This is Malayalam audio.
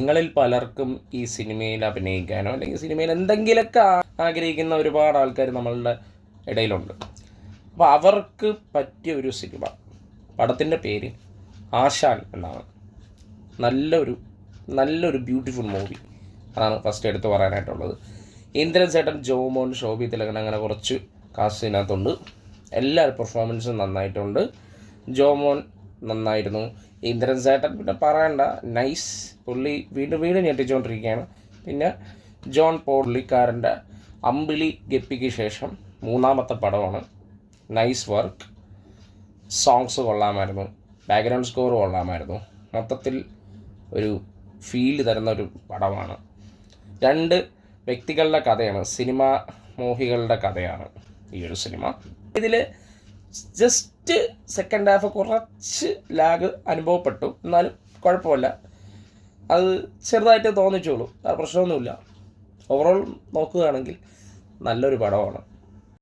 നിങ്ങളിൽ പലർക്കും ഈ സിനിമയിൽ അഭിനയിക്കാനോ അല്ലെങ്കിൽ സിനിമയിൽ എന്തെങ്കിലുമൊക്കെ ആഗ്രഹിക്കുന്ന ഒരുപാട് ആൾക്കാർ നമ്മളുടെ ഇടയിലുണ്ട്. അപ്പോൾ അവർക്ക് പറ്റിയ ഒരു സിനിമ, പടത്തിൻ്റെ പേര് ആശാൻ എന്നാണ്. നല്ലൊരു ബ്യൂട്ടിഫുൾ മൂവി, അതാണ് ഫസ്റ്റ് എടുത്ത് പറയാനായിട്ടുള്ളത്. ഇന്ദ്രൻ ചേട്ടൻ, ജോമോൻ, ശോഭി തിലകൻ, അങ്ങനെ കുറച്ച് കാസ്റ്റ് ഇതിനകത്തുണ്ട്. എല്ലാവരും പെർഫോമൻസും നന്നായിട്ടുണ്ട്. ജോമോൻ നന്നായിരുന്നു. ഇന്ദ്രൻ ചേട്ടൻ പിന്നെ പറയണ്ട, നൈസ്. പുള്ളി വീണ്ടും ഞെട്ടിച്ചുകൊണ്ടിരിക്കുകയാണ്. പിന്നെ ജോൺ പുള്ളിക്കാരൻ്റെ അമ്പിളി ഗപ്പിക്ക് ശേഷം 3ാമത്തെ പടമാണ്. Nice work. സോങ്സ് കൊള്ളാമായിരുന്നു, ബാക്ക്ഗ്രൗണ്ട് സ്കോർ കൊള്ളാമായിരുന്നു. മൊത്തത്തിൽ ഒരു ഫീൽ തരുന്ന ഒരു പടമാണ്. 2 വ്യക്തികളുടെ കഥയാണ്, സിനിമാ മോഹികളുടെ കഥയാണ് ഈ ഒരു സിനിമ. ഇതിൽ ജസ്റ്റ് സെക്കൻഡ് ഹാഫ് കുറച്ച് ലാഗ് അനുഭവപ്പെട്ടു, എന്നാലും കുഴപ്പമില്ല. അത് ചെറുതായിട്ട് തോന്നിച്ചോളൂ, പ്രശ്നമൊന്നുമില്ല. ഓവറോൾ നോക്കുകയാണെങ്കിൽ നല്ലൊരു പടമാണ്.